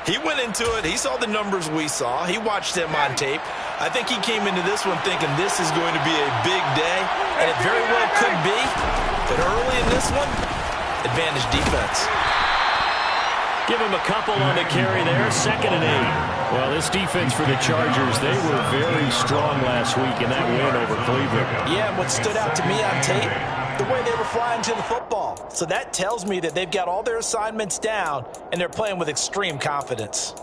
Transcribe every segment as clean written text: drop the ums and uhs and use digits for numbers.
He went into it. He saw the numbers we saw. He watched them on tape. I think he came into this one thinking this is going to be a big day, and it very well could be. But early in this one, advantage defense. Give him a couple on the carry there, 2nd and 8. Well, this defense for the Chargers, they were very strong last week in that win over Cleveland. Yeah, and what stood out to me on tape, the way they were flying to the football. So that tells me that they've got all their assignments down, and they're playing with extreme confidence.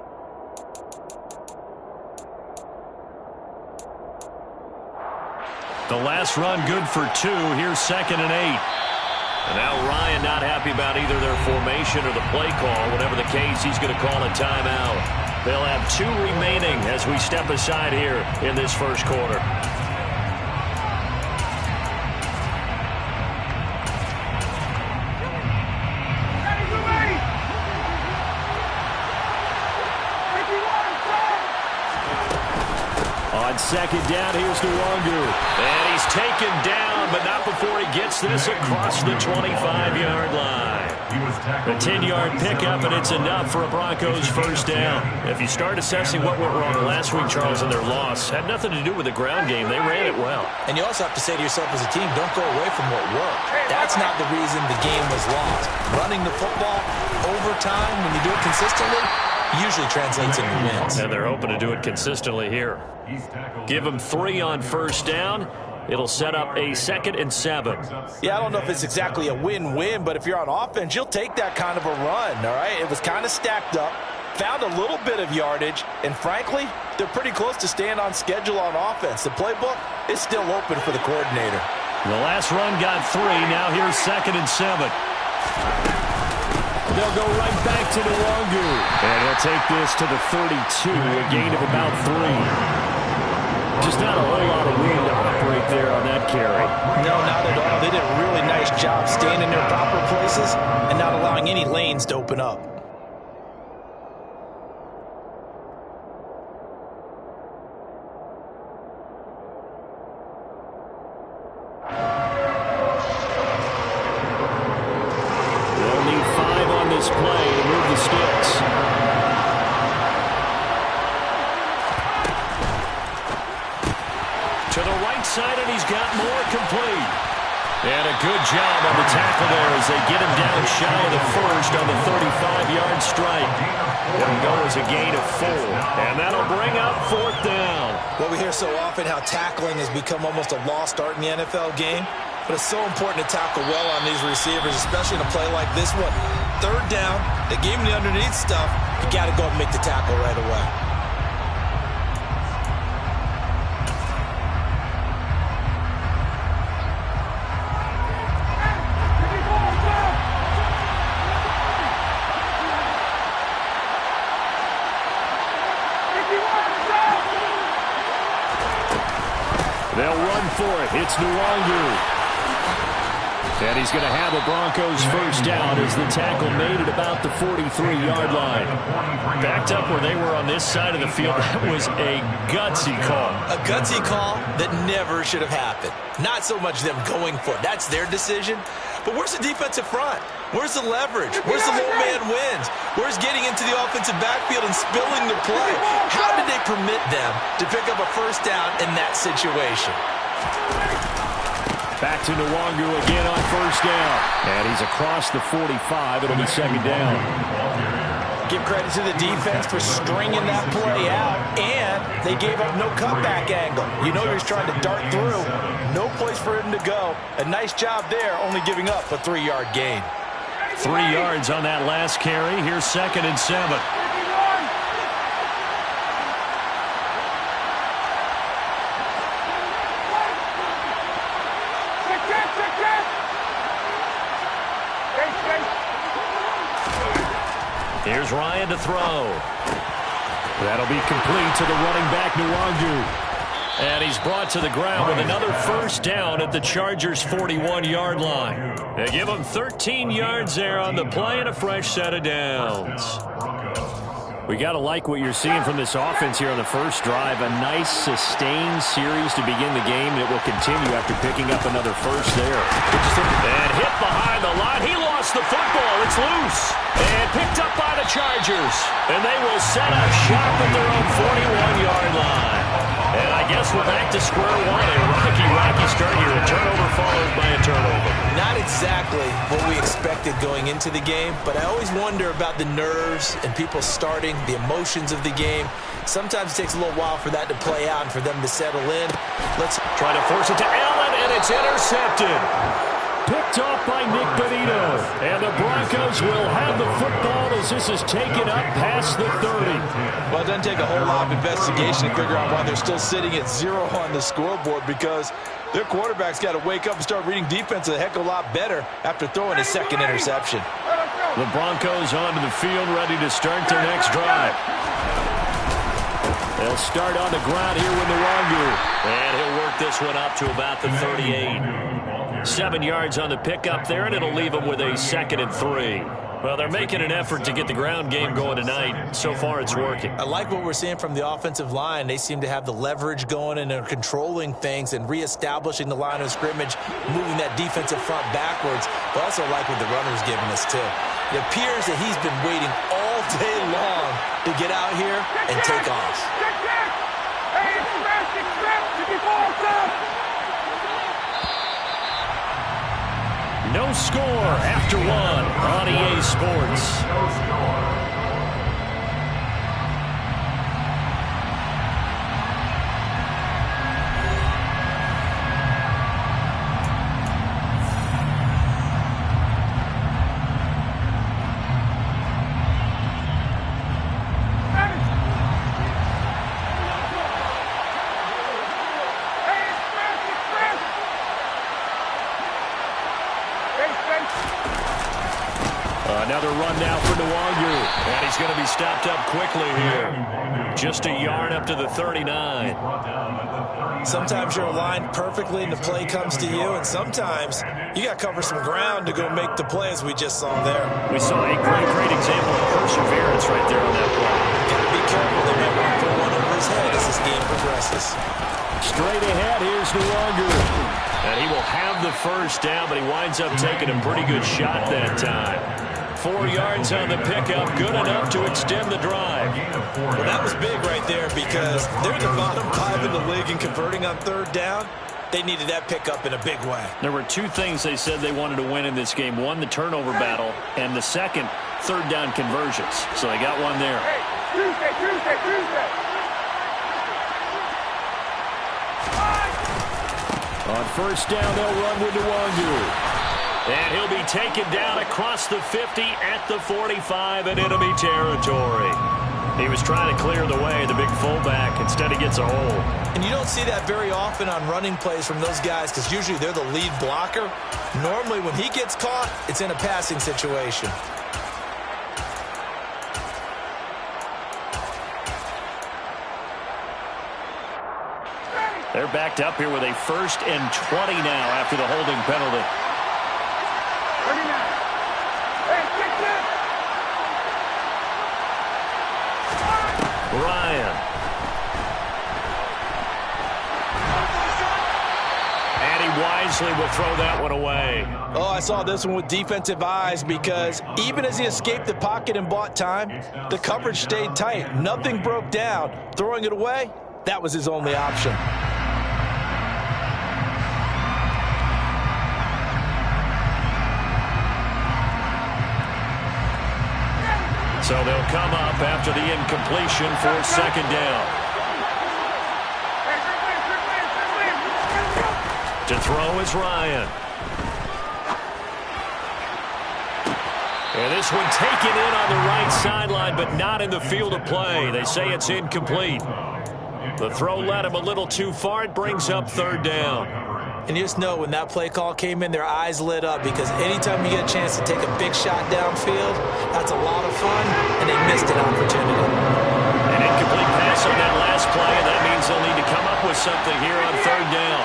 The last run good for 2. Here's 2nd and 8. And now Ryan not happy about either their formation or the play call. Whatever the case, he's going to call a timeout. They'll have 2 remaining as we step aside here in this first quarter. On 2nd down, here's Nwangu. And he's taken down, but not before he gets this across the 25-yard line. A 10-yard pickup, and it's enough for a Broncos first down. If you start assessing what went wrong last week, Charles, in their loss, had nothing to do with the ground game. They ran it well. And you also have to say to yourself as a team, don't go away from what worked. That's not the reason the game was lost. Running the football over time, when you do it consistently, usually translates into wins. And they're hoping to do it consistently here. Give them 3 on first down. It'll set up a 2nd and 7. Yeah, I don't know if it's exactly a win-win, but if you're on offense, you'll take that kind of a run, all right? It was kind of stacked up, found a little bit of yardage, and frankly, they're pretty close to staying on schedule on offense. The playbook is still open for the coordinator. The last run got 3. Now here's 2nd and 7. They'll go right back to Nwangu. And he'll take this to the 32, a gain of about 3. Just not a whole lot of room to operate there on that carry. No, not at all. They did a really nice job staying in their proper places and not allowing any lanes to open up. They'll need 5 on this play to move the sticks. To the right side, and he's got more complete. And a good job on the tackle there as they get him down shy of the first on the 35-yard strike. It'll go as a gain of 4, and that'll bring up 4th down. Well, we hear so often how tackling has become almost a lost art in the NFL game, but it's so important to tackle well on these receivers, especially in a play like this one. 3rd down, they gave him the underneath stuff. You got to go and make the tackle right away. They'll run for it. It's Nwangu. And he's going to have a Broncos first down as the tackle made at about the 43-yard line. Backed up where they were on this side of the field. That was a gutsy call. A gutsy call that never should have happened. Not so much them going for it. That's their decision. But where's the defensive front? Where's the leverage? Where's the low man wins? Where's getting into the offensive backfield and spilling the play? How did they permit them to pick up a first down in that situation? Back to Nwangu again on first down. And he's across the 45. It'll be 2nd down. Give credit to the defense for stringing that play out, and they gave up no cutback angle. You know he was trying to dart through. No place for him to go. A nice job there, only giving up a 3-yard gain. 3 yards on that last carry. Here's 2nd and 7. Here's Ryan to throw. That'll be complete to the running back, Nwangu. And he's brought to the ground with another first down at the Chargers' 41-yard line. They give him 13 yards there on the play and a fresh set of downs. We got to like what you're seeing from this offense here on the first drive. A nice, sustained series to begin the game, and it will continue after picking up another first there. And hit behind the line. He lost the football. It's loose. And picked up by the Chargers. And they will set up shop at their own 41-yard line. And I guess we're back to square one. A rocky start here. A turnover followed by a turnover. Not exactly what we expected going into the game, but I always wonder about the nerves and people starting, the emotions of the game. Sometimes it takes a little while for that to play out and for them to settle in. Let's try to force it to Allen, and it's intercepted. Picked off by Nick Benito. And the Broncos will have the football as this is taken up past the 30. Well, it doesn't take a whole lot of investigation to figure out why they're still sitting at 0 on the scoreboard, because their quarterback's got to wake up and start reading defense a heck of a lot better after throwing his second interception. The Broncos onto the field, ready to start their next drive. They'll start on the ground here with Nwangu. And he'll work this one up to about the 38. 7 yards on the pickup there, and it'll leave him with a 2nd and 3. Well, they're making an effort to get the ground game going tonight. So far, it's working. I like what we're seeing from the offensive line. They seem to have the leverage going, and they're controlling things and reestablishing the line of scrimmage, moving that defensive front backwards. But also like what the runner's giving us, too. It appears that he's been waiting all day long to get out here and take off. No score after one on EA Sports. Another run now for Nwangu. And he's going to be stopped up quickly here. Just a yard up to the 39. Sometimes you're aligned perfectly and the play comes to you, and sometimes you got to cover some ground to go make the play, as we just saw there. We saw a great example of perseverance right there on that play. Got to be careful. They might want to put one over his head as this game progresses. Straight ahead, here's Nwangu. And he will have the first down, but he winds up taking a pretty good shot that time. 4 yards on the pickup, good enough to extend the drive. Well, that was big right there, because they're the bottom 5 in the league in converting on third down. They needed that pickup in a big way. There were 2 things they said they wanted to win in this game. One, the turnover battle, and the second, third down conversions. So they got one there. Hey, Tuesday. On first down, they'll run with Nwangu. And he'll be taken down across the 50 at the 45 in enemy territory. He was trying to clear the way, the big fullback. Instead, he gets a hole. And you don't see that very often on running plays from those guys, because usually they're the lead blocker. Normally, when he gets caught, it's in a passing situation. They're backed up here with a 1st and 20 now after the holding penalty. Ryan. And he wisely will throw that one away. Oh, I saw this one with defensive eyes, because even as he escaped the pocket and bought time, the coverage stayed tight. Nothing broke down. Throwing it away, that was his only option. So they'll come up after the incompletion for 2nd down. To throw is Ryan. And this one taken in on the right sideline, but not in the field of play. They say it's incomplete. The throw led him a little too far. It brings up 3rd down. And you just know when that play call came in, their eyes lit up, because anytime you get a chance to take a big shot downfield, that's a lot of fun, and they missed an opportunity. An incomplete pass on that last play, and that means they'll need to come up with something here on 3rd down.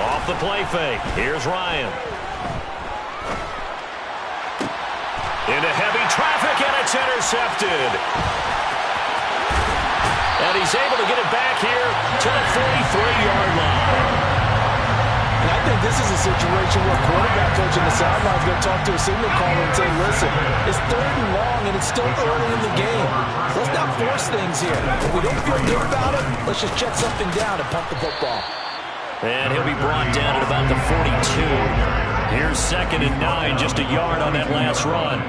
Off the play fake. Here's Ryan. Into heavy traffic, and it's intercepted. And he's able to get it back here to the 43-yard line. And I think this is a situation where quarterback coach on the sideline is going to talk to a signal caller and say, listen, it's 3rd and long, and it's still early in the game. Let's not force things here. If we don't feel good about it, let's just check something down and punt the football. And he'll be brought down at about the 42. Here's 2nd and 9, just a yard on that last run.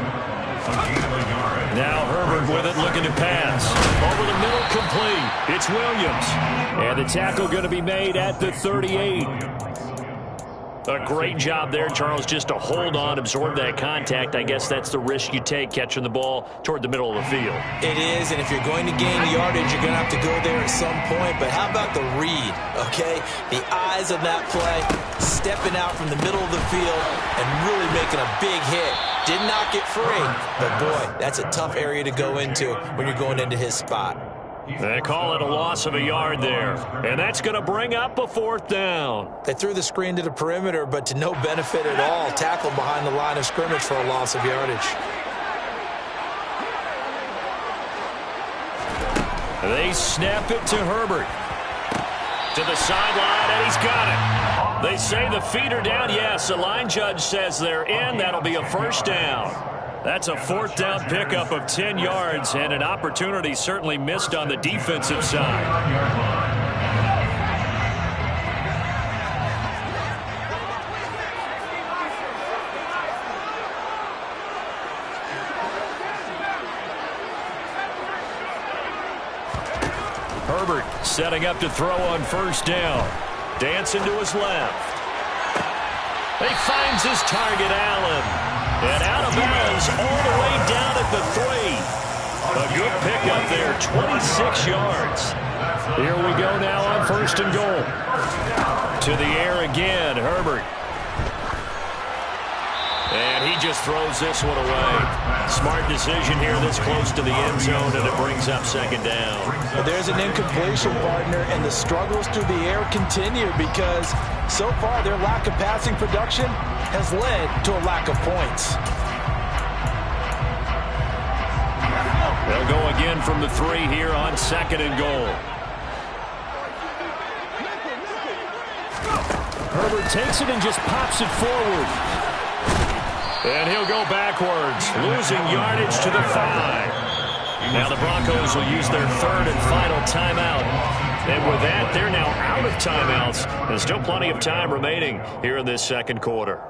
Now Herbert with it, looking to pass. Over the middle, complete. It's Williams. And the tackle going to be made at the 38. A great job there, Charles, just to hold on, absorb that contact. I guess that's the risk you take catching the ball toward the middle of the field. It is, and if you're going to gain yardage, you're going to have to go there at some point. But how about the read, okay? The eyes of that play, stepping out from the middle of the field and really making a big hit. Did not get free, but boy, that's a tough area to go into when you're going into his spot. They call it a loss of a yard there, and that's going to bring up a 4th down. They threw the screen to the perimeter, but to no benefit at all. Tackled behind the line of scrimmage for a loss of yardage. They snap it to Herbert. To the sideline, and he's got it. They say the feet are down. Yes, the line judge says they're in. That'll be a 1st down. That's a 4th down pickup of 10 yards, and an opportunity certainly missed on the defensive side. Herbert setting up to throw on 1st down. Dancing to his left. He finds his target, Allen. And out of bounds all the way down at the 3. A good pickup there, 26 yards. Here we go now on 1st and goal. To the air again, Herbert. And he just throws this one away. Smart decision here this close to the end zone, and it brings up 2nd down. But there's an incompletion, partner, and the struggles through the air continue because so far their lack of passing production has led to a lack of points. They'll go again from the 3 here on 2nd and goal. Herbert takes it and just pops it forward. And he'll go backwards, losing yardage to the 5. Now the Broncos will use their 3rd and final timeout. And with that, they're now out of timeouts. There's still plenty of time remaining here in this 2nd quarter.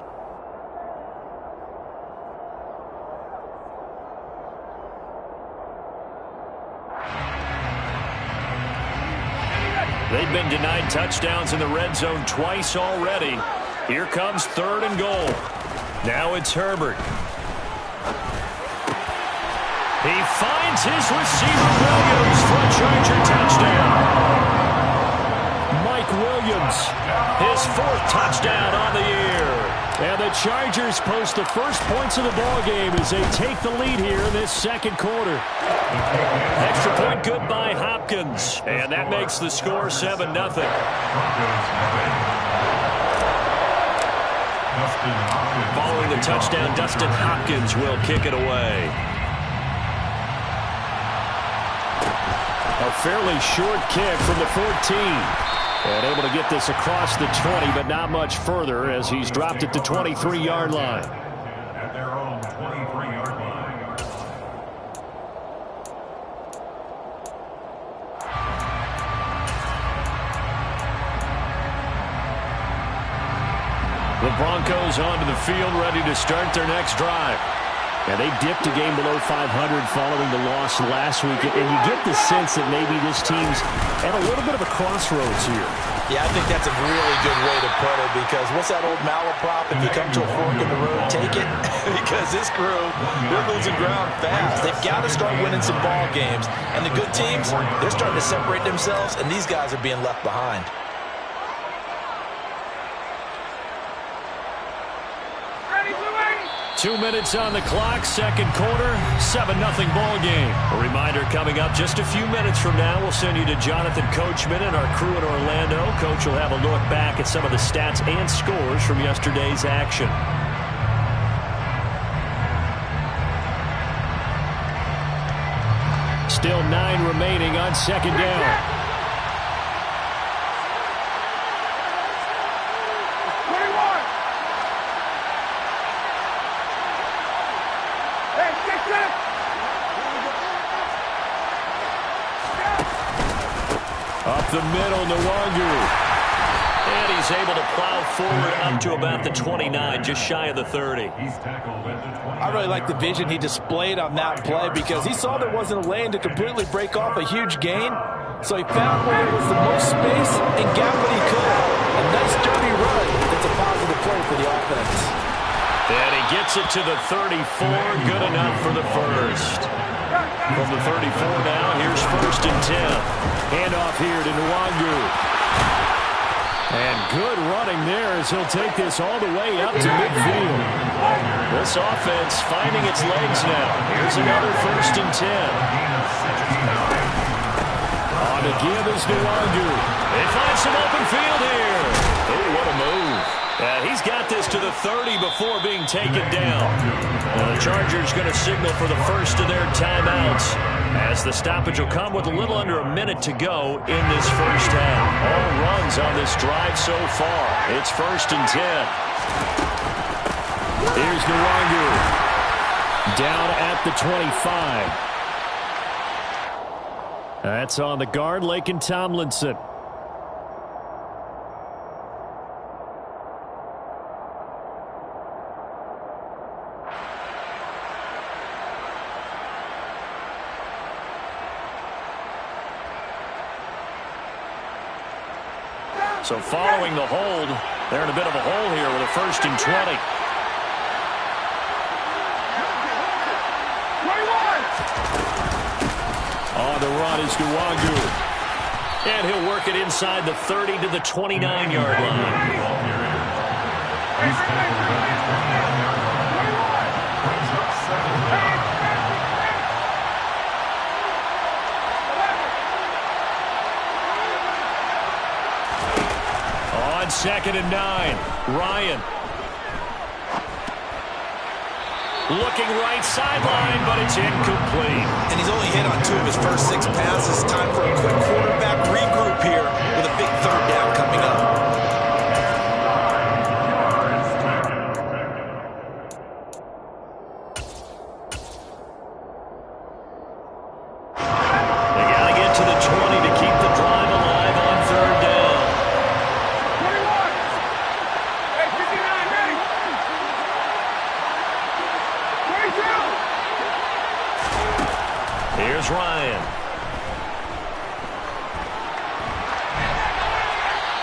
They've been denied touchdowns in the red zone twice already. Here comes 3rd and goal. Now it's Herbert. He finds his receiver, Williams, for a Charger touchdown. Mike Williams, his 4th touchdown on the year. And the Chargers post the first points of the ballgame as they take the lead here in this 2nd quarter. Extra point good by Hopkins. And that makes the score 7-0. Following the touchdown, Dustin Hopkins will kick it away. A fairly short kick from the 14. And able to get this across the 20, but not much further as he's dropped at the 23-yard line. At their own 23-yard line. The Broncos onto the field, ready to start their next drive. And they dipped a game below 500 following the loss last week. And you get the sense that maybe this team's at a little bit of a crossroads here. Yeah, I think that's a really good way to put it because what's that old malaprop? If you come to a fork in the road, take it. Because this crew, they're losing ground fast. They've got to start winning some ball games. And the good teams, they're starting to separate themselves, and these guys are being left behind. 2 minutes on the clock, second quarter, 7-0 ball game. A reminder coming up just a few minutes from now, we'll send you to Jonathan Coachman and our crew in Orlando. Coach will have a look back at some of the stats and scores from yesterday's action. Still 9 remaining on second down. Up the middle, Nwangu. And he's able to plow forward up to about the 29, just shy of the 30. I really like the vision he displayed on that play because he saw there wasn't a lane to completely break off a huge gain. So he found where there was the most space and got what he could. A nice dirty run. It's a positive play for the offense. And he gets it to the 34. Good enough for the first. From the 34 now, here's 1st and 10. Handoff here to Nwangu. And good running there as he'll take this all the way up to midfield. This offense finding its legs now. Here's another 1st and 10. On the give is Nwangu. They find some open field here. Oh, what a move. He's got this to the 30 before being taken down. The Chargers going to signal for the first of their timeouts as the stoppage will come with a little under a minute to go in this first half. All runs on this drive so far. It's 1st and 10. Here's Nwangu. Down at the 25. That's on the guard, Laken Tomlinson. So following the hold, they're in a bit of a hole here with a 1st and 20. 21. On the run is Nwangu. And he'll work it inside the 30 to the 29-yard line. On 2nd and 9, Ryan. Looking right sideline, but it's incomplete. And he's only hit on 2 of his first 6 passes. Time for a quick quarterback regroup here with a big 3rd down coming up. They got to get to the 20 to keep the drive alive on 3rd down. 21. Hey, 59, ready. 22. Here's Ryan.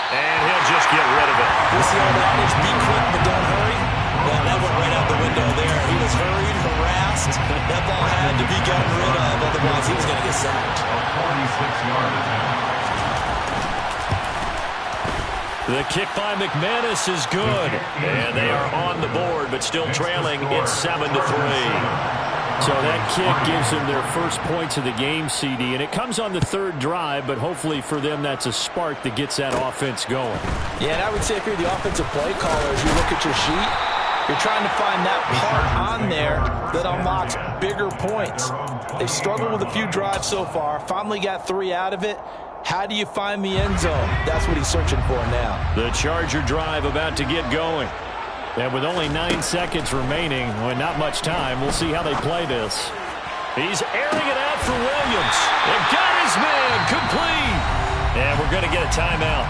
And he'll just get rid of it. What's the old adage? Be quick, but don't hurry. Well, that went right out the window there. He was hurried, harassed. That ball had to be gotten rid of, otherwise he was going to get sacked. A 46-yard attempt. The kick by McManus is good. And they are on the board, but still trailing. It's 7-3. So that kick gives them their first points of the game, CD, and it comes on the 3rd drive, but hopefully for them that's a spark that gets that offense going. Yeah, and I would say if you're the offensive play caller, as you look at your sheet, you're trying to find that part on there that unlocks bigger points. They've struggled with a few drives so far, finally got 3 out of it. How do you find the end zone? That's what he's searching for now. The Charger drive about to get going. And with only 9 seconds remaining, well, not much time, we'll see how they play this. He's airing it out for Williams. And got his man complete. And we're going to get a timeout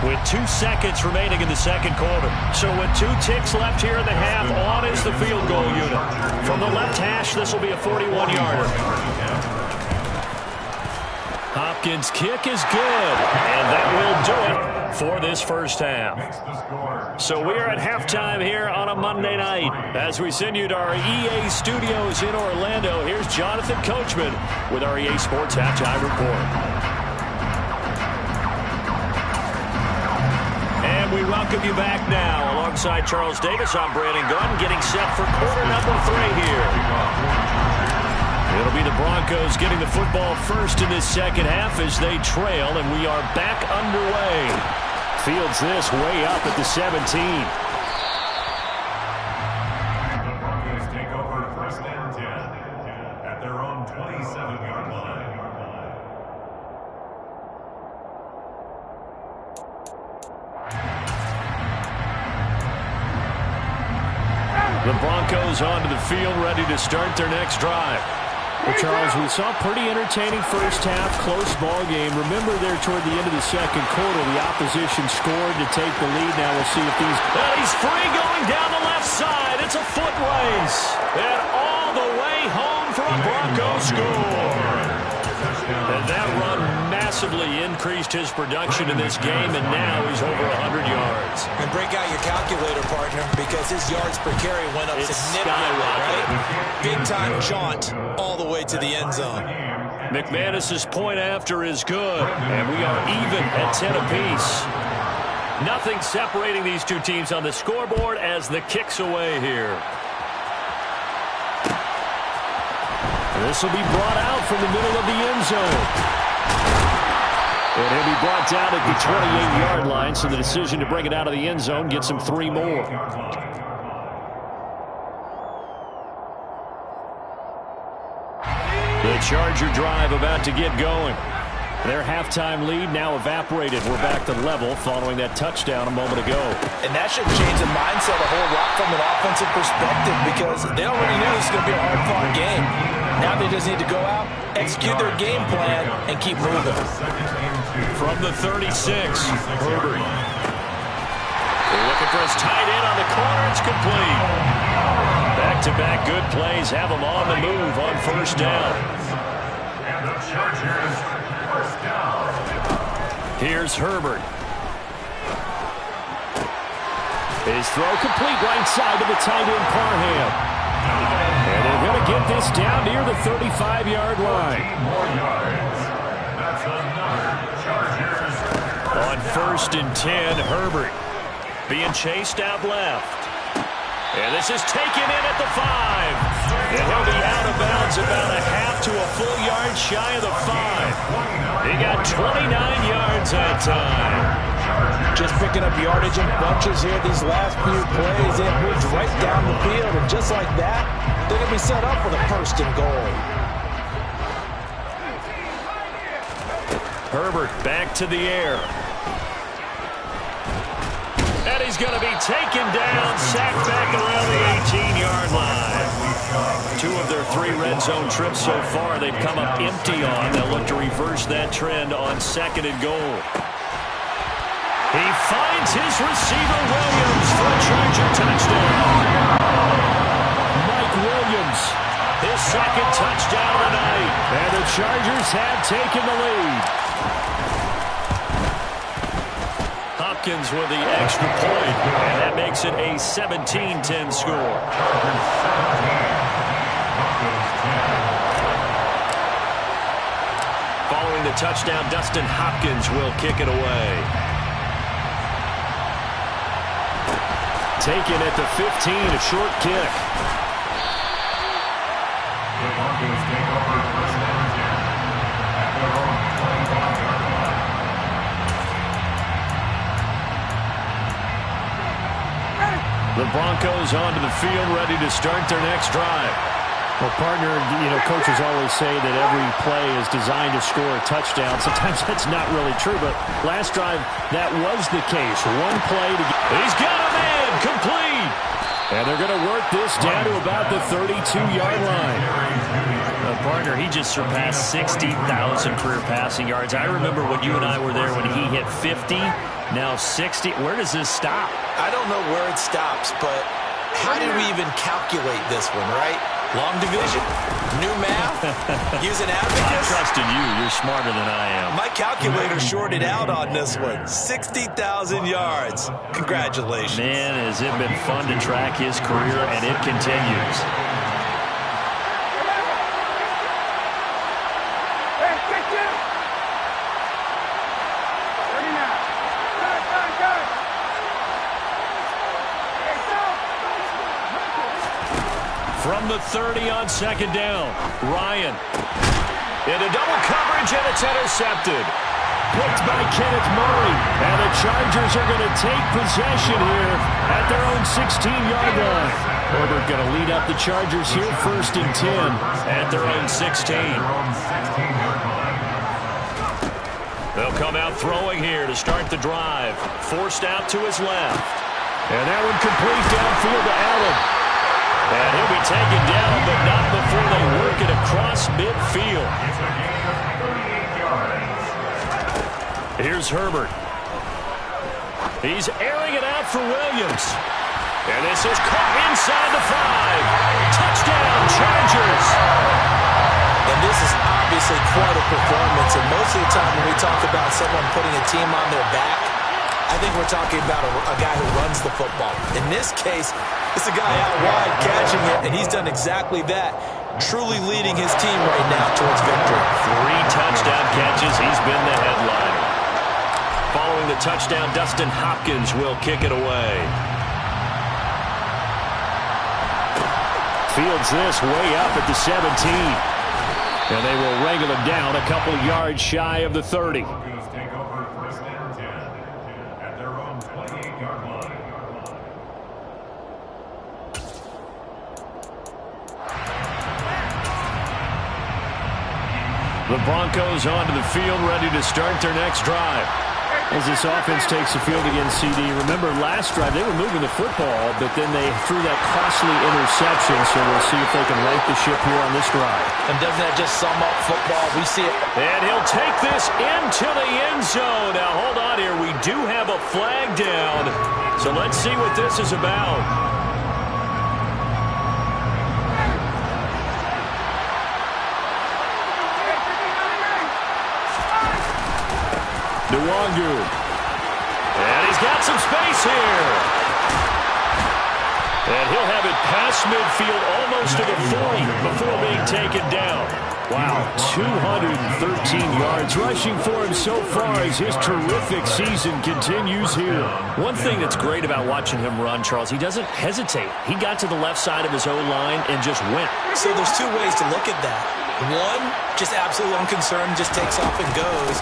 with 2 seconds remaining in the second quarter. So with 2 ticks left here in the half, on is the field goal unit. From the left hash, this will be a 41-yarder. Hopkins' kick is good, and that will do it for this first half. So we are at halftime here on a Monday night. As we send you to our EA studios in Orlando, here's Jonathan Coachman with our EA Sports Halftime Report. And we welcome you back now. Alongside Charles Davis, I'm Brandon Gunn, getting set for quarter number 3 here. It'll be the Broncos getting the football first in this second half as they trail, and we are back underway. Fields this way up at the 17. The Broncos take over first and 10 at their own 27-yard line. The Broncos onto the field, ready to start their next drive. Well, Charles, we saw a pretty entertaining first half, close ball game. Remember there toward the end of the second quarter, the opposition scored to take the lead. Now we'll see if these... And he's free going down the left side. It's a foot race. And all the way home for a Broncos score. And that run massively increased his production in this game, and now he's over 100 yards. And break out your calculator, partner, because his yards per carry went up significantly, right? Big-time jaunt all the way to the end zone. McManus's point after is good, and we are even at 10 apiece. Nothing separating these two teams on the scoreboard as the kick's away here. This will be brought out from the middle of the end zone. And he'll be brought down at the 28-yard line, so the decision to bring it out of the end zone gets him 3 more. The Charger drive about to get going. Their halftime lead now evaporated. We're back to level following that touchdown a moment ago. And that should change the mindset a whole lot from an offensive perspective, because they already knew this was going to be a hard-fought game. Now they just need to go out, execute their game plan, and keep moving. From the 36, Herbert. They're looking for his tight end on the corner. It's complete. Back-to-back good plays have them on the move on first down. And the Chargers, first down. Here's Herbert. His throw complete right side to the tight end, Parham. And they're going to get this down near the 35-yard line. 14 more yards. That's another Chargers. On first and 10, Herbert being chased out left. And this is taken in at the 5. And he'll be out of bounds about a half to a full yard shy of the 5. He got 29 yards that time. Just picking up yardage in bunches here these last few plays. They have moved right down the field, and just like that, they're going to be set up for the first and goal. Herbert back to the air. And he's going to be taken down, sacked back around the 18-yard line. 2 of their 3 red zone trips so far they've come up empty on. They'll look to reverse that trend on second and goal. He finds his receiver, Williams, for a Charger touchdown. Mike Williams, his second touchdown tonight. And the Chargers have taken the lead. Hopkins with the extra point, and that makes it a 17-10 score. Following the touchdown, Dustin Hopkins will kick it away. Taken at the 15, a short kick. The Broncos take over first and 10 at their own 25-yard line. The Broncos onto the field, ready to start their next drive. Well, partner, coaches always say that every play is designed to score a touchdown. Sometimes that's not really true, but last drive, that was the case. One play to get... He's got him in, complete. And they're going to work this down to about the 32-yard line. Partner, he just surpassed 60,000 career passing yards. I remember when you and I were there when he hit 50, now 60. Where does this stop? I don't know where it stops, but how did we even calculate this one, right? Long division? New math? Using abacus? I trust in you. You're smarter than I am. My calculator shorted out on this one. 60,000 yards. Congratulations. Man, has it been fun to track his career, and it continues. Hey, kick it! 39. Cut. From the 30 on second down, Ryan. Into double coverage, and it's intercepted. Picked by Kenneth Murray. And the Chargers are going to take possession here at their own 16-yard line. Herbert going to lead up the Chargers here, 1st and 10 at their own 16. They'll come out throwing here to start the drive. Forced out to his left. And that one complete downfield to Allen. And he'll be taken down, but not before they work it across midfield. Here's Herbert. He's airing it out for Williams. And this is caught inside the 5. Touchdown, Chargers. And this is obviously quite a performance. And most of the time when we talk about someone putting a team on their back, I think we're talking about a guy who runs the football. In this case, it's a guy out wide catching it, and he's done exactly that, truly leading his team right now towards victory. 3 touchdown catches. He's been the headliner. Following the touchdown, Dustin Hopkins will kick it away. Fields this way up at the 17. And they will wrangle him down a couple yards shy of the 30. Take over 1st and 10 at their own 28-yard line. The Broncos onto the field, ready to start their next drive. As this offense takes the field against CD, remember last drive they were moving the football, but then they threw that costly interception, so we'll see if they can right the ship here on this drive. And doesn't that just sum up football? We see it. And he'll take this into the end zone. Now hold on here. We do have a flag down, so let's see what this is about. Nwangu. And he's got some space here. And he'll have it past midfield almost to the 40 before being taken down. Wow, 213 yards rushing for him so far as his terrific season continues here. One thing that's great about watching him run, Charles, he doesn't hesitate. He got to the left side of his O-line and just went. So there's 2 ways to look at that. One, just absolutely unconcerned, just takes off and goes.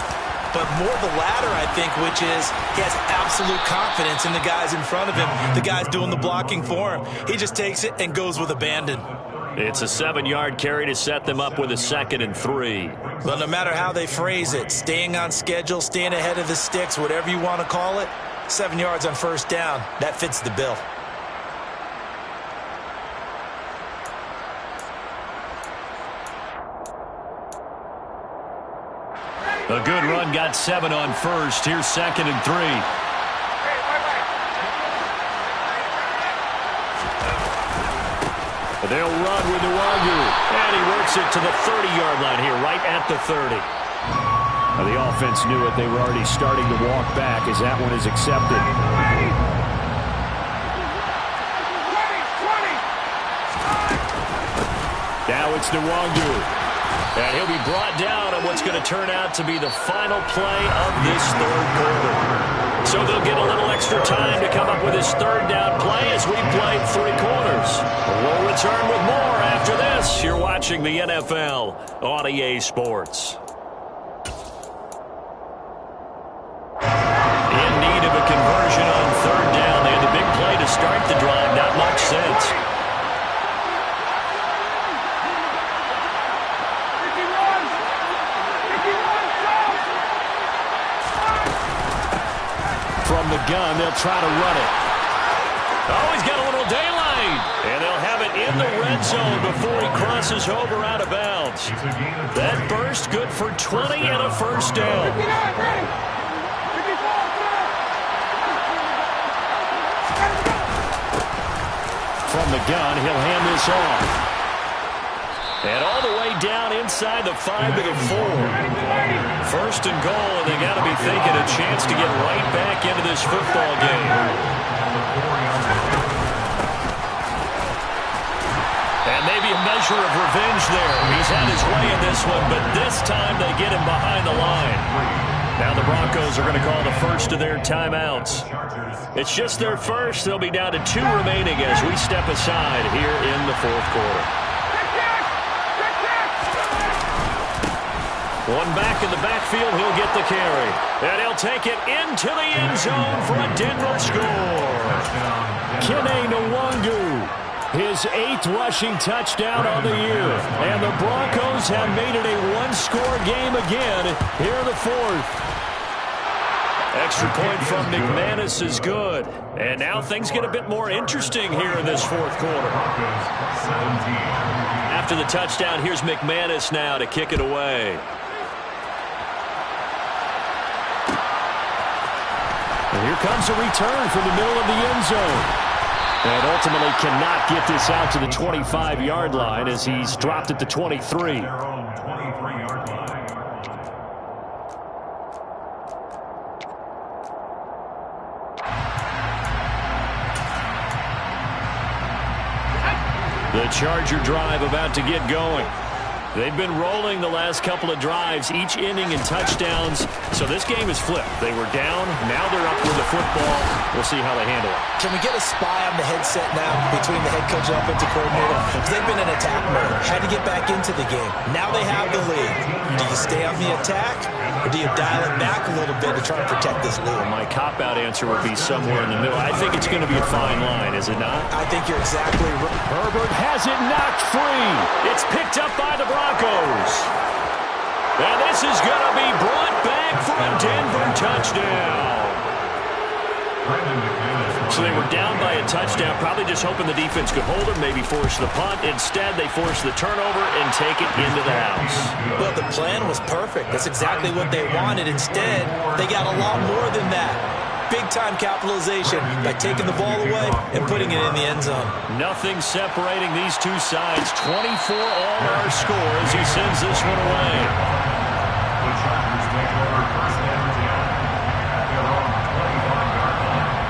But more the latter, I think, which is he has absolute confidence in the guys in front of him, the guys doing the blocking for him. He just takes it and goes with abandon. It's a 7-yard carry to set them up with a 2nd and 3. But no matter how they phrase it, staying on schedule, staying ahead of the sticks, whatever you want to call it, 7 yards on 1st down, that fits the bill. A good run, got 7 on 1st. Here's 2nd and 3. They'll run with Nwangu. And he works it to the 30-yard line here, right at the 30. Now the offense knew it. They were already starting to walk back as that one is accepted. Now it's Nwangu. And he'll be brought down on what's going to turn out to be the final play of this 3rd quarter. So they'll get a little extra time to come up with his 3rd down play as we played 3 quarters. We'll return with more after this. You're watching the NFL on EA Sports. In need of a conversion on 3rd down. They had the big play to start the drive. Not much sense. From the gun, they'll try to run it. Oh, he's got a little daylight. And they'll have it in the red zone before he crosses over out of bounds. That burst good for 20 and a 1st down. From the gun, he'll hand this off. And all the way down inside the 5 to the 4. 1st and goal, and they got to be thinking a chance to get right back into this football game. And maybe a measure of revenge there. He's had his way in this one, but this time they get him behind the line. Now the Broncos are going to call the first of their timeouts. It's just their first. They'll be down to 2 remaining as we step aside here in the fourth quarter. One back in the backfield. He'll get the carry. And he'll take it into the end zone for a Denver score. Kene Nwangu, his 8th rushing touchdown on the year. And the Broncos have made it a one-score game again here in the fourth. Extra point from McManus is good. And now things get a bit more interesting here in this fourth quarter. After the touchdown, here's McManus now to kick it away. And here comes a return from the middle of the end zone. And ultimately cannot get this out to the 25-yard line as he's dropped at the 23. The Charger drive about to get going. They've been rolling the last couple of drives, each inning in touchdowns. So this game is flipped. They were down. Now they're up with the football. We'll see how they handle it. Can we get a spy on the headset now between the head coach and offensive coordinator? Because they've been in attack mode. Had to get back into the game. Now they have the lead. Do you stay on the attack, or do you dial it back a little bit to try and protect this lead? Well, my cop-out answer would be somewhere in the middle. I think it's going to be a fine line, is it not? I think you're exactly right. Herbert has it knocked free. It's picked up by the Broncos. And this is going to be brought back for a Denver touchdown. So they were down by a touchdown, probably just hoping the defense could hold them, maybe force the punt. Instead, they forced the turnover and take it into the house. Well, the plan was perfect. That's exactly what they wanted. Instead, they got a lot more than that. Big-time capitalization by taking the ball away and putting it in the end zone. Nothing separating these two sides. 24 all our score as he sends this one away. The Chargers take over first and 10 at their own 25-yard line.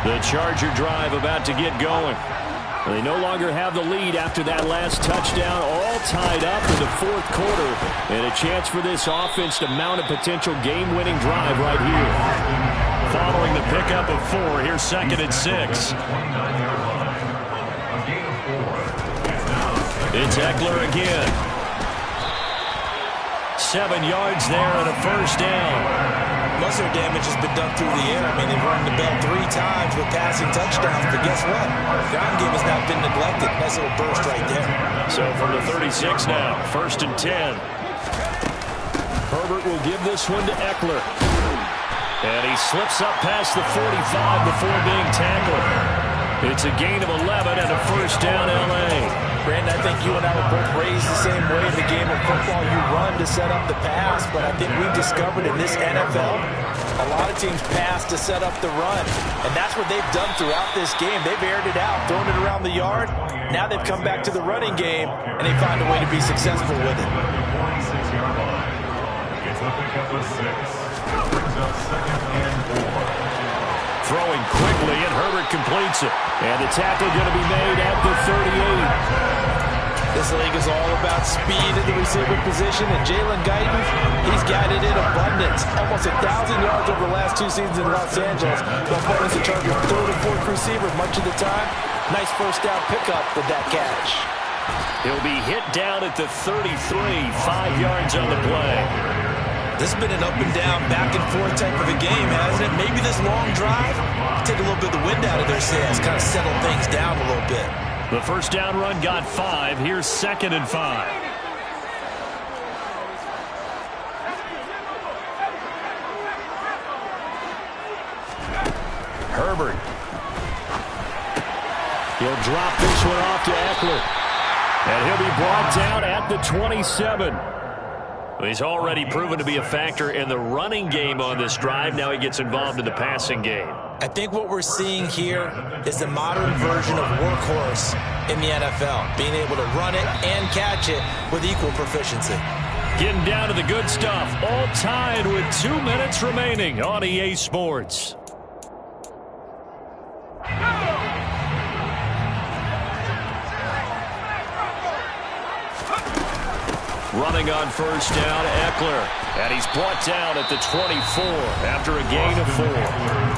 The Charger drive about to get going. They no longer have the lead after that last touchdown, all tied up in the fourth quarter. And a chance for this offense to mount a potential game-winning drive right here. Following the pickup of 4, here's 2nd and 6. It's Eckler again. 7 yards there and a first down. Most of their damage has been done through the air. I mean, they've rung the bell 3 times with passing touchdowns, but guess what? Ground game has not been neglected. Nice little burst right there. So from the 36 now, 1st and 10. Herbert will give this one to Eckler. And he slips up past the 45 before being tackled. It's a gain of 11 and a first down, L.A. Brandon, I think you and I were both raised the same way in the game of football. You run to set up the pass, but I think we've discovered in this NFL, a lot of teams pass to set up the run. And that's what they've done throughout this game. They've aired it out, thrown it around the yard. Now they've come back to the running game, and they find a way to be successful with it. 46-yard line. It's a pickup of 6. Brings up 2nd and 4. Throwing quickly, and Herbert completes it. And the tackle going to be made at the 38. This league is all about speed in the receiver position, and Jalen Guyton, he's got it in abundance. Almost 1,000 yards over the last 2 seasons in Los Angeles. The opponent's in charge of 3rd and 4th receiver much of the time. Nice first down pickup with that catch. He'll be hit down at the 33, 5 yards on the play. This has been an up and down, back and forth type of a game, hasn't it? Maybe this long drive take a little bit of the wind out of their sails, kind of settle things down a little bit. The first down run got 5. Here's 2nd and 5. Herbert. He'll drop this one off to Eckler. And he'll be brought down at the 27. He's already proven to be a factor in the running game on this drive. Now he gets involved in the passing game. I think what we're seeing here is the modern version of workhorse in the NFL, being able to run it and catch it with equal proficiency. Getting down to the good stuff, all tied with 2 minutes remaining on EA Sports. Running on first down, Eckler. And he's brought down at the 24 after a gain of 4.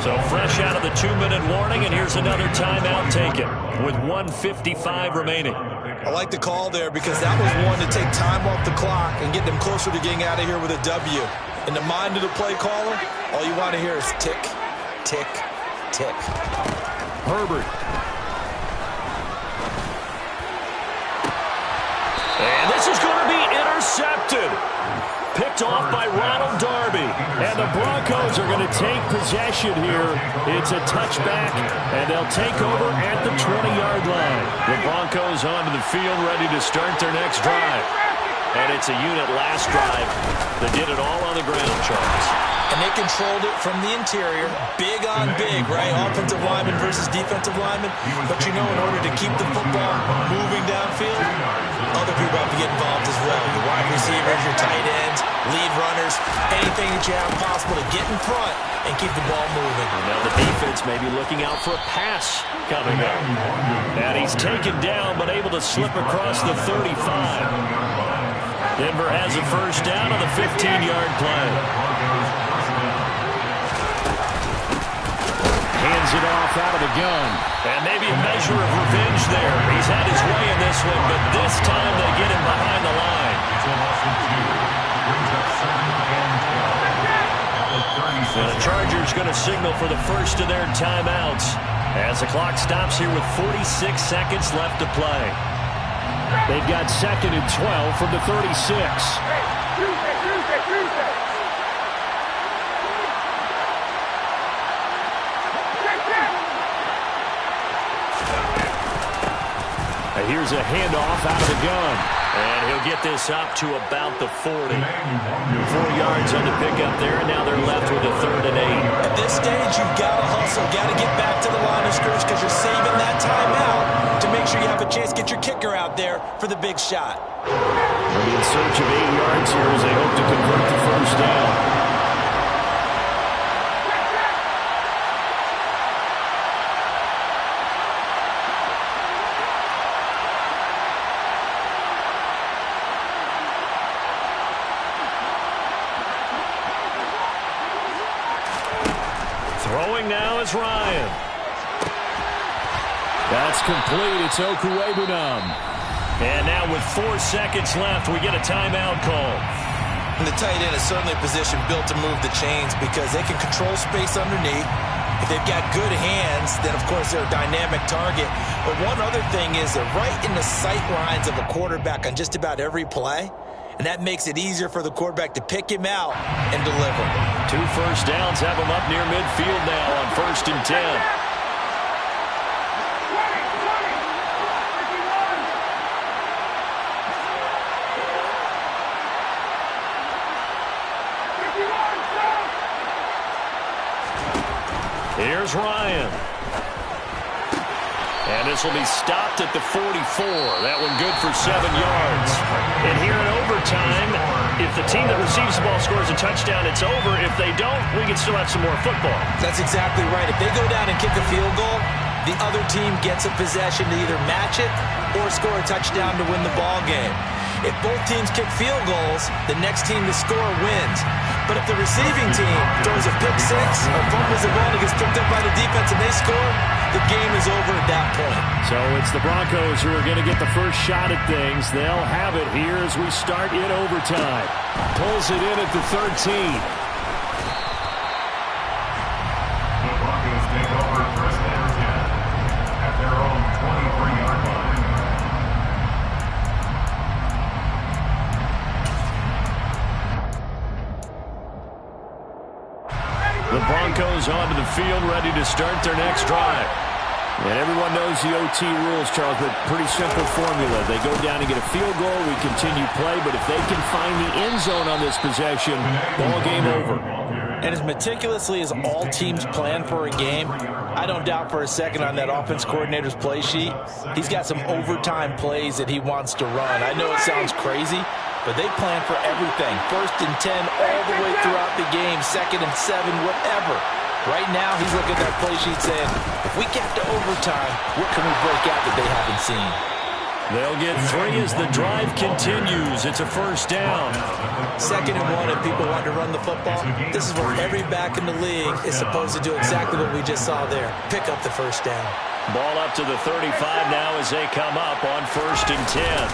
So fresh out of the 2-minute warning, and here's another timeout taken with 1:55 remaining. I like the call there because that was one to take time off the clock and get them closer to getting out of here with a W. In the mind of the play caller, all you want to hear is tick, tick, tick. Herbert. And this is going to be intercepted. Picked off by Ronald Darby. And the Broncos are going to take possession here. It's a touchback, and they'll take over at the 20-yard line. The Broncos onto the field, ready to start their next drive. And it's a unit last drive that did it all on the ground, Charles. And they controlled it from the interior, big on big, right? Offensive lineman versus defensive lineman. But you know, in order to keep the football moving downfield, other people have to get involved as well. Your wide receivers, your tight ends, lead runners, anything that you have possible to get in front and keep the ball moving. Now the defense may be looking out for a pass coming up. And he's taken down, but able to slip across the 35. Denver has a first down on the 15-yard play. Hands it off out of the gun. And maybe a measure of revenge there. He's had his way in this one, but this time they get him behind the line. And the Chargers going to signal for the first of their timeouts as the clock stops here with 46 seconds left to play. They've got 2nd and 12 from the 36. Here's a handoff out of the gun. And he'll get this up to about the 40. 4 yards on the pickup there, and now they're left with a 3rd and 8. At this stage, you've got to hustle, got to get back to the line of scrimmage because you're saving that timeout to make sure you have a chance to get your kicker out there for the big shot. They'll be in search of 8 yards here as they hope to convert the first down. Throwing now is Ryan. That's complete. It's Okuwebunam. And now with 4 seconds left, we get a timeout call. And the tight end is certainly a position built to move the chains because they can control space underneath. If they've got good hands, then of course they're a dynamic target. But one other thing is they're right in the sight lines of a quarterback on just about every play. And that makes it easier for the quarterback to pick him out and deliver. 2 first downs have him up near midfield now on 1st and 10. Here's Ryan. And this will be stopped at the 44. That one good for 7 yards. And here in overtime, if the team that receives the ball scores a touchdown, it's over. If they don't, we can still have some more football. That's exactly right. If they go down and kick a field goal, the other team gets a possession to either match it or score a touchdown to win the ball game. If both teams kick field goals, the next team to score wins. But if the receiving team throws a pick six or fumbles the ball and gets picked up by the defense and they score, the game is over at that point. So it's the Broncos who are going to get the first shot at things. They'll have it here as we start in overtime. Pulls it in at the 13. The Broncos take over 1st and 10 at their own 23-yard line. The Broncos onto the field, ready to start their next drive. And everyone knows the OT rules, Charles, but pretty simple formula. They go down and get a field goal, we continue play, but if they can find the end zone on this possession, ball game over. And as meticulously as all teams plan for a game, I don't doubt for a second on that offense coordinator's play sheet, he's got some overtime plays that he wants to run. I know it sounds crazy, but they plan for everything. 1st and 10 all the way throughout the game, 2nd and 7, whatever. Right now, he's looking at that play sheet saying, if we get to overtime, what can we break out that they haven't seen? They'll get 3 as the drive continues. It's a first down. 2nd and 1, and people want to run the football. This is where every back in the league is supposed to do exactly what we just saw there. Pick up the first down. Ball up to the 35 now as they come up on 1st and 10.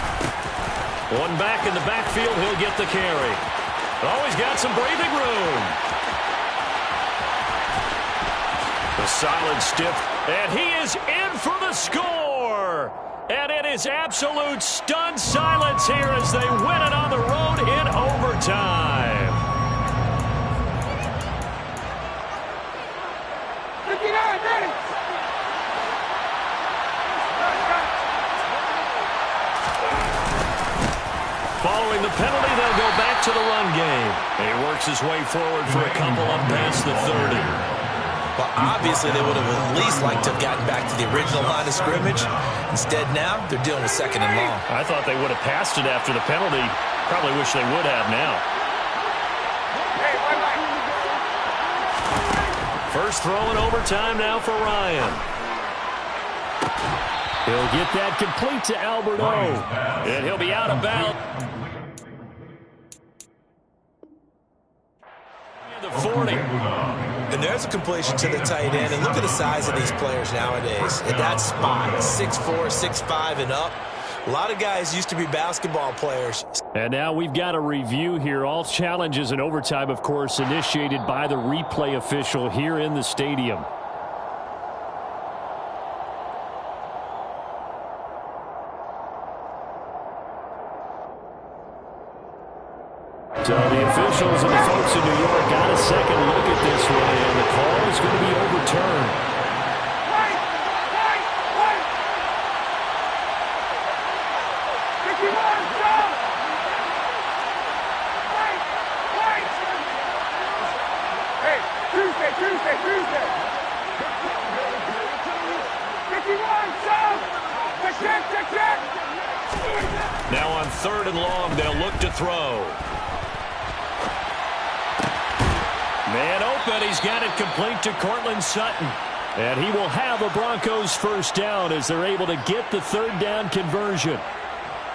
One back in the backfield, he'll get the carry. Oh, he's got some breathing room. The solid stiff, and he is in for the score. And it is absolute stunned silence here as they win it on the road in overtime. 59, ready. Following the penalty, they'll go back to the run game. He works his way forward for a couple up past the 30. Well, obviously, they would have at least liked to have gotten back to the original line of scrimmage. Instead, now, they're dealing with 2nd and long. I thought they would have passed it after the penalty. Probably wish they would have now. Hey, First throw in overtime now for Ryan. He'll get that complete to Albert O. And he'll be out of bounds. The 40. And there's a completion to the tight end. And look at the size of these players nowadays. At that spot, 6'4", 6'5", and up. A lot of guys used to be basketball players. And now we've got a review here. All challenges in overtime, of course, initiated by the replay official here in the stadium. So the officials and the folks in New York got a second look at this one, and the call is going to be overturned. Wait! 51, jump! Wait! Hey, Tuesday! 51, jump! Check! Now on 3rd and long, they'll look to throw. Man open, he's got it complete to Cortland Sutton. And he will have a Broncos first down as they're able to get the 3rd down conversion.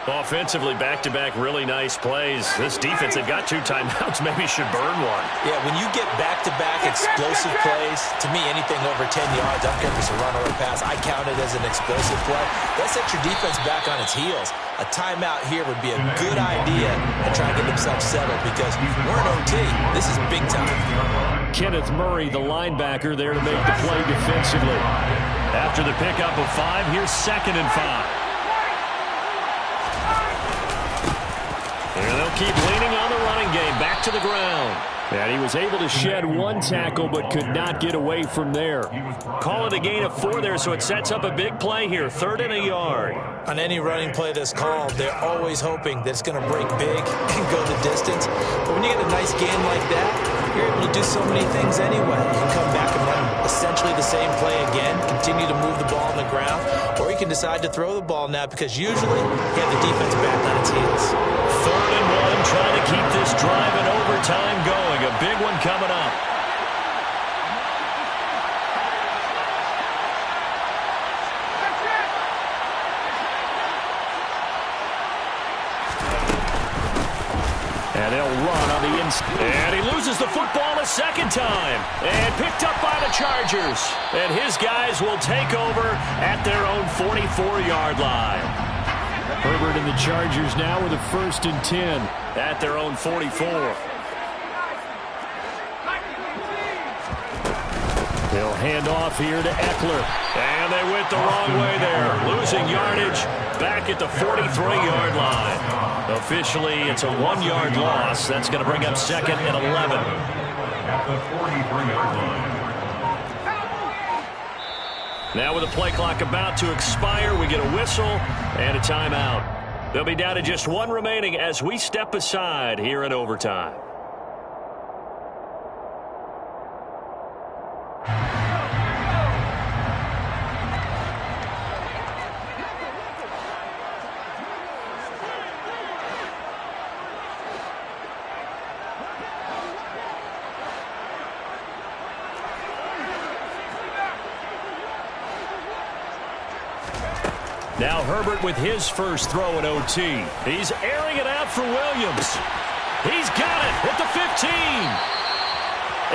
Offensively, back-to-back really nice plays. This defense, they've got 2 timeouts, maybe should burn one. Yeah, when you get back-to-back explosive plays, to me, anything over 10 yards, I don't care if it's a run or a pass, I count it as an explosive play. That sets your defense back on its heels. A timeout here would be a good idea and try to get themselves settled because we're in OT. This is big time. Kenneth Murray, the linebacker, there to make the play defensively. After the pickup of 5, here's 2nd and 5. And they'll keep leaning on the running game. Back to the ground. And he was able to shed 1 tackle but could not get away from there. Call it a gain of 4 there, so it sets up a big play here. 3rd and a yard. On any running play that's called, they're always hoping that it's going to break big and go the distance. But when you get a nice gain like that, you're able to do so many things anyway. You can come back and run essentially the same play again, continue to move the ball on the ground, or you can decide to throw the ball now because usually you have the defense back on its heels. 3rd and 1, trying to keep this drive in overtime going. A big one coming up. And they'll run on the inside. And he loses the football a 2nd time. And picked up by the Chargers. And his guys will take over at their own 44-yard line. Herbert and the Chargers now with a 1st and 10. At their own 44. They'll hand off here to Eckler. And they went the wrong way there. Losing yardage back at the 43-yard line. Officially, it's a 1-yard loss. That's going to bring up 2nd and 11. At the 43-yard line. Now with the play clock about to expire, we get a whistle and a timeout. They'll be down to just 1 remaining as we step aside here in overtime. Now Herbert with his first throw in OT. He's airing it out for Williams. He's got it at the 15.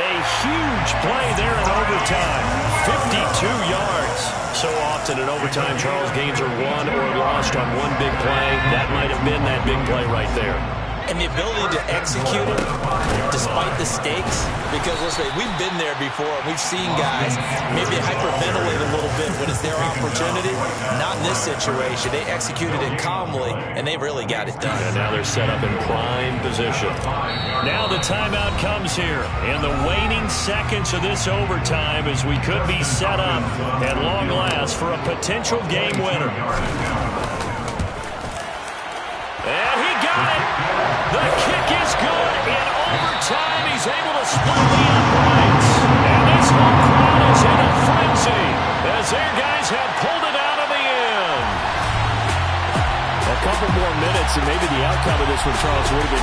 A huge play there in overtime. 52 yards. So often in overtime, Charles, games are won or lost on one big play. That might have been that big play right there. And the ability to execute it despite the stakes. Because, listen, we've been there before. We've seen guys maybe hyperventilate a little bit when it's their opportunity. Not in this situation. They executed it calmly, and they really got it done. And now they're set up in prime position. Now the timeout comes here in the waning seconds of this overtime as we could be set up at long last for a potential game winner. And he got it. The kick is good. In overtime, he's able to split the uprights. And this whole crowd is in a frenzy as their guys have pulled it out of the end. A couple more minutes, and maybe the outcome of this one, Charles, would have been